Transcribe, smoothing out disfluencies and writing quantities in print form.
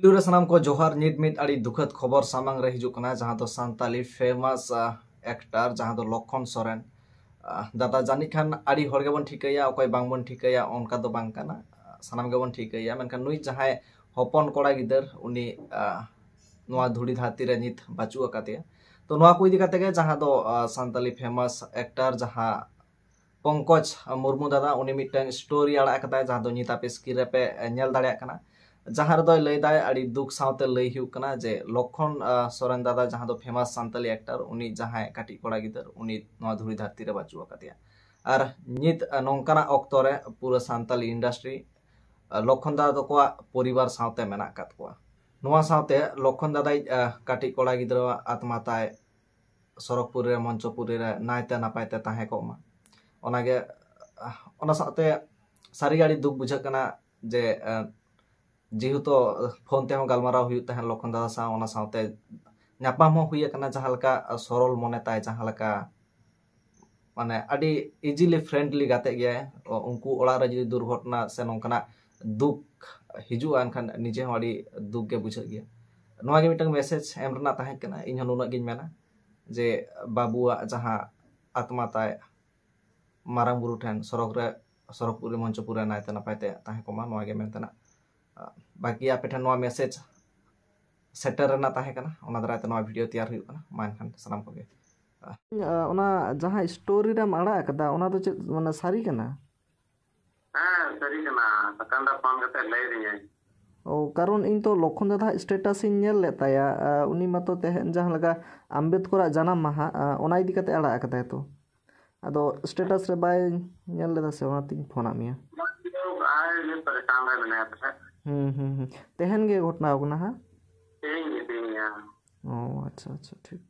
पुलुरे सानाम को जोहार निट मिट आड़ी दुखद खबर सामांग रे हिजुक कना जहां दो सांताली फेमस एक्टर जहां दो लखन सोरेन दादा जानी खान आड़ी हर गेबन ठिकैया अकय बांगबन ठिकैया ओनका दो बांग कना सानाम गेबन ठिकैया मेनखान नुई जहां हपन कोड़ा गिदर उनी नोआ धुड़ी धाती रे नित बाचु अकाते तो नोआ को इदी काते गे जहां दो सांताली फेमस एक्टर जहां पंकज मुर्मू दादा उनी मिटन स्टोरी आड़ा कता जहां दो निता पे स्क्रीन रे पे नेल दाड़े कना जहां रे लय दाय आड़ी दुख सावते लय हुक कना जे लखन सोरेन दादा जहां दो फेमस सांताली एक्टर उनी जहां काटी कोड़ा गिदर उनी नोआ धुड़ी धरती रे बाचु अकाते और नित नोंकाना ऑक्तो रे पूरा सांताली इंडस्ट्री लखन दादा को परिवार सावते मेना कात को नोआ सावते लखन दादा काटी कोड़ा गिदर आत्मा ताय सरकपुर रे मंचपुर रे नायते नापायते ताहे कोमा ओनागे ओना सावते सारी गाड़ी दुख बुझा कना जे जेहेतु फोन ते गलमाराव हुई तहन लखन दादा सा ओना सावते नापाम हुई कना जहां लका सरल मने ताय जहां लका माने आडी इजीली फ्रेंडली गाते गया उनको ओड़ा रे जदि दुर्घटना से नोंकना दुख हिजुआ एनखान निजे हो आडी दुख के बुझा गया नोआ गे मिटंग मेसेज एम रना ताहे कना इन नुना गिन मेना जे बाबुआ जहां आत्मा ताय मारांग बुरु ठेन सरकपुर मंचपुर नायते नापायते ताहे कोमा नोआ गे मेनतना बाकी आप नोआ मेसेज सेटर रना ताहे कना ओना दराते नोआ वीडियो तैयार हुई कना मानखान सनाम को गे ओना जहां स्टोरी रे माड़ा कदा ओना तो चेक माने सारी कना सरी कना तकांदा फोन करते लय दिया ओ कारण इन तो लखन दादा स्टेटस इन नेल लेताया उनी मतो तेहन जहां लगा अंबेडकर जानम माहा ओना इदी कते आड़ा कदा तो अदो स्टेटस रे बाय नेल लेदा से ओना तिन फोन आमिया आए परेशान है बने तेहन गे घटना होगना हा ठीक है ओ अच्छा अच्छा ठीक